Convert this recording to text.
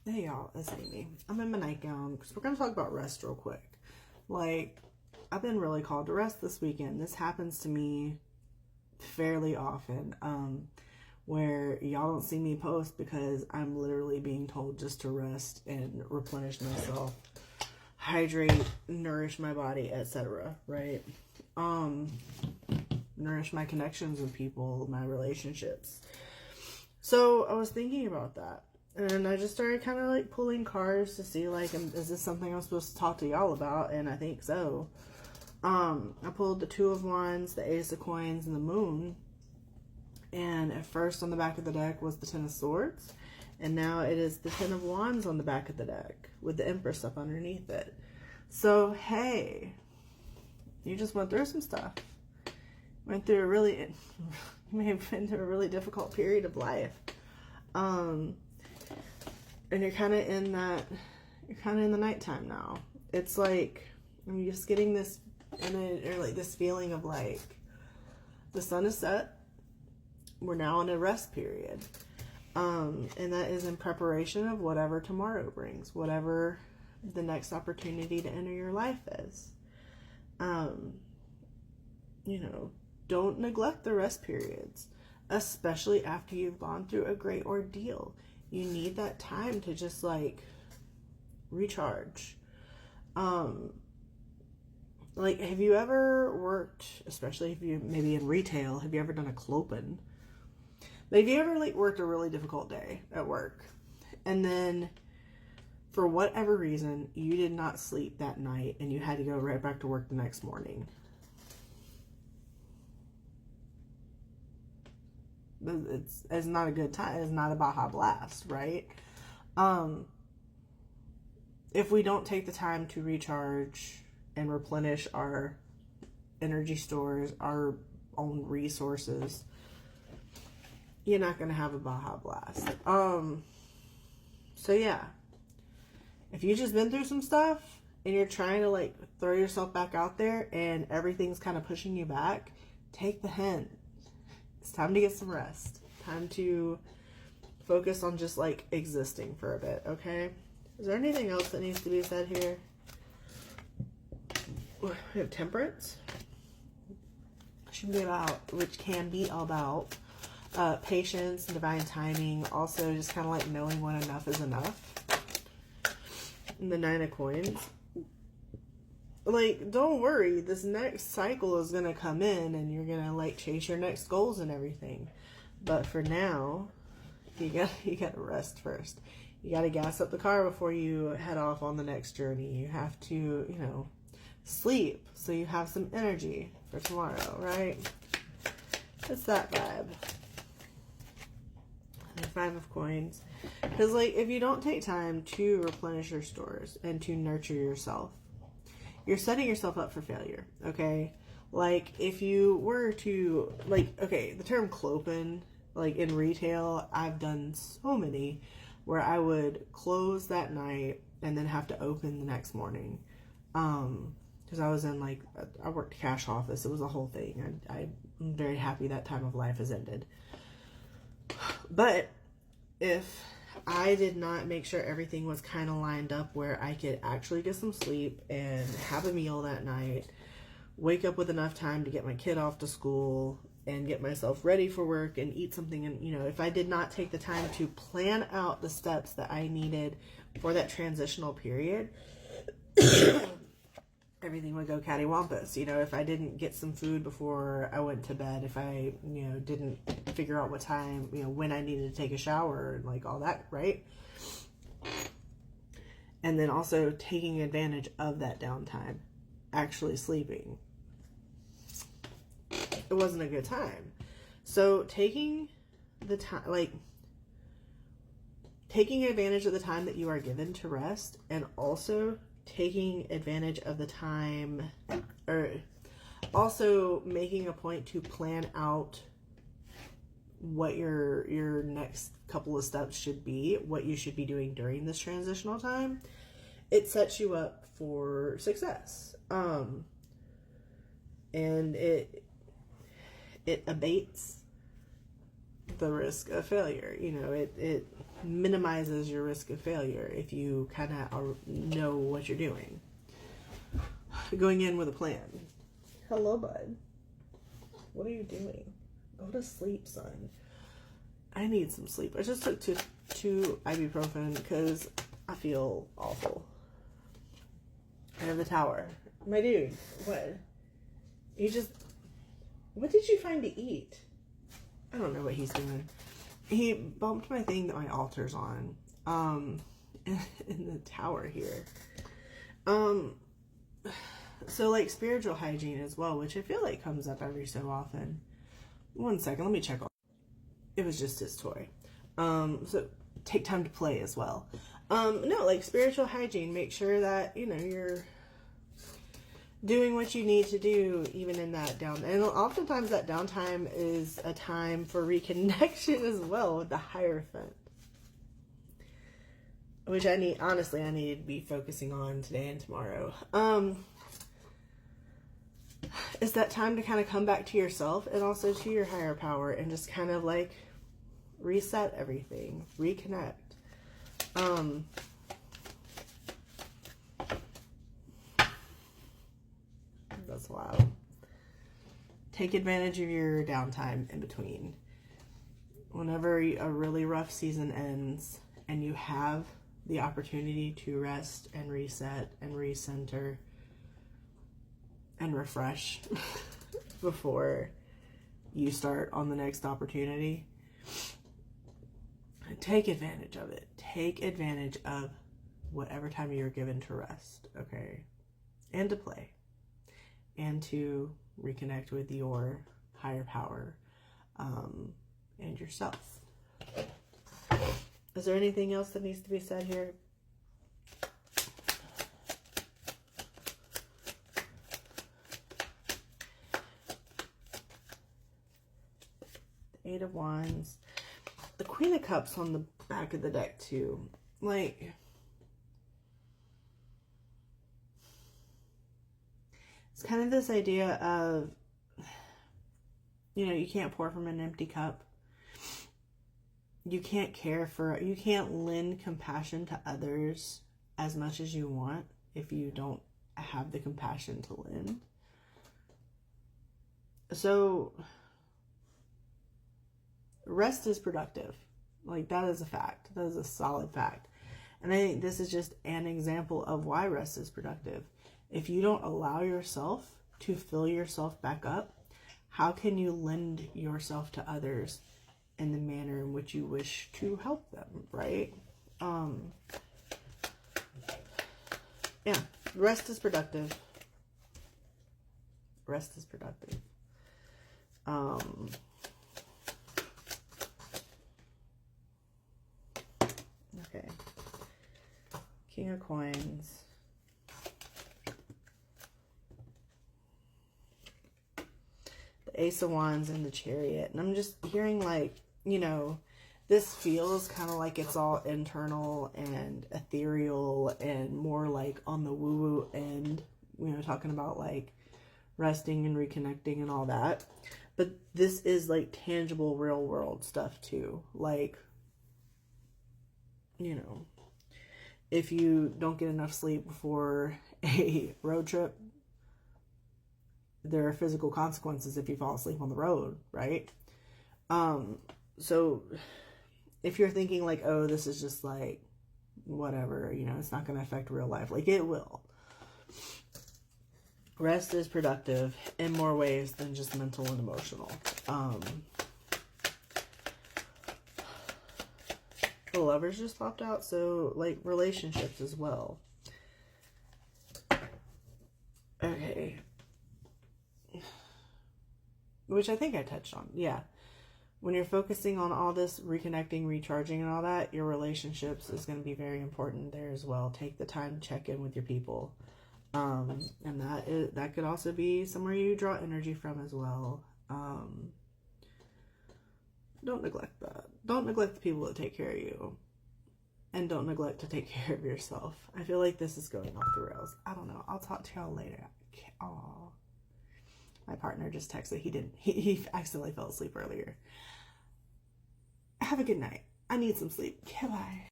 Hey y'all, it's Amy. I'm in my nightgown because we're going to talk about rest real quick. Like, I've been really called to rest this weekend. This happens to me fairly often, where y'all don't see me post because I'm literally being told just to rest and replenish myself, hydrate, nourish my body, etc. Right? Um, Nourish my connections with people, my relationships. So I was thinking about that. And I just started kind of like pulling cards to see like, is this something I'm supposed to talk to y'all about? And I think so. I pulled the Two of Wands, the Ace of Coins, and the Moon. And at first on the back of the deck was the Ten of Swords. And now it is the Ten of Wands on the back of the deck with the Empress up underneath it. So, hey, you just went through some stuff. Went through a really, you may have been through a really difficult period of life. And you're kind of in the nighttime now. It's like, I'm just getting this, or like this feeling of like, the sun is set. We're now in a rest period. And that is in preparation of whatever tomorrow brings, whatever the next opportunity to enter your life is. Don't neglect the rest periods, especially after you've gone through a great ordeal. You need that time to just like recharge. Like, have you ever worked, especially if you maybe in retail, have you ever done a clopen? Like, have you ever like worked a really difficult day at work, and then for whatever reason you did not sleep that night and you had to go right back to work the next morning? It's not a good time. It's not a Baja Blast, right? If we don't take the time to recharge and replenish our energy stores, our own resources, you're not going to have a Baja Blast. So yeah, if you've just been through some stuff and you're trying to like throw yourself back out there and everything's kind of pushing you back, take the hint. It's time to get some rest. Time to focus on just like existing for a bit, okay? Is there anything else that needs to be said here? We have Temperance, which can be about patience and divine timing. Also, just kind of like knowing when enough is enough. And the Nine of Coins. Like, don't worry, this next cycle is gonna come in and you're gonna like chase your next goals and everything. But for now, you gotta rest first. You gotta gas up the car before you head off on the next journey. You have to, sleep so you have some energy for tomorrow, right? It's that vibe. And the Five of Coins. Because like, if you don't take time to replenish your stores and to nurture yourself, you're setting yourself up for failure, okay? Like, if you were to, like, okay, the term clopen, like, in retail, I've done so many where I would close that night and then have to open the next morning. Because I was in, like, I worked cash office. It was a whole thing. I'm very happy that time of life has ended. But if I did not make sure everything was kind of lined up where I could actually get some sleep and have a meal that night, wake up with enough time to get my kid off to school and get myself ready for work and eat something. And, if I did not take the time to plan out the steps that I needed for that transitional period, everything would go cattywampus. If I didn't get some food before I went to bed, if I, didn't figure out what time, when I needed to take a shower and like all that, right? And then also taking advantage of that downtime, actually sleeping. It wasn't a good time. So taking the time, like taking advantage of the time that you are given to rest, and also taking advantage of the time, or also making a point to plan out what your next couple of steps should be, what you should be doing during this transitional time. It sets you up for success. And it abates the risk of failure. minimizes your risk of failure if you kind of know what you're doing. Going in with a plan. Hello, bud. What are you doing? Go to sleep, son. I need some sleep. I just took two ibuprofen because I feel awful. I have the tower. My dude, what? What did you find to eat? I don't know what he's doing. He bumped my thing that my altar's on. In the tower here. So like spiritual hygiene as well, which I feel like comes up every so often. One second, let me check on. It was just his toy. So take time to play as well. No, like spiritual hygiene, make sure that, you're doing what you need to do even in that down. And oftentimes that downtime is a time for reconnection as well with the Hierophant. Which I need to be focusing on today and tomorrow. It's that time to kind of come back to yourself and also to your higher power and just kind of like reset everything, reconnect. That's wild. Take advantage of your downtime in between. Whenever a really rough season ends and you have the opportunity to rest and reset and recenter and refresh before you start on the next opportunity, take advantage of it. Take advantage of whatever time you're given to rest, okay? And to play. And to reconnect with your higher power and yourself. Is there anything else that needs to be said here? The Eight of Wands. The Queen of Cups on the back of the deck too. Like, it's kind of this idea of, you can't pour from an empty cup. You can't you can't lend compassion to others as much as you want if you don't have the compassion to lend. So, rest is productive. Like, that is a fact. That is a solid fact. And I think this is just an example of why rest is productive. If you don't allow yourself to fill yourself back up, how can you lend yourself to others in the manner in which you wish to help them, right? Yeah, rest is productive. Rest is productive. Okay. King of Coins. The Ace of Wands and the Chariot. And I'm just hearing like, this feels kind of like it's all internal and ethereal and more like on the woo-woo end, talking about like resting and reconnecting and all that. But this is like tangible, real world stuff too. Like, if you don't get enough sleep before a road trip, there are physical consequences if you fall asleep on the road, right? So if you're thinking like, oh, this is just like, whatever, it's not going to affect real life. Like, it will. Rest is productive in more ways than just mental and emotional. The Lovers just popped out, so like relationships as well. Okay. Which I think I touched on. Yeah. When you're focusing on all this reconnecting, recharging, and all that, your relationships is going to be very important there as well. Take the time to check in with your people. And that could also be somewhere you draw energy from as well. Don't neglect that. Don't neglect the people that take care of you. And don't neglect to take care of yourself. I feel like this is going off the rails. I don't know. I'll talk to y'all later. Aww. My partner just texted. He accidentally fell asleep earlier. Have a good night. I need some sleep. Okay, bye.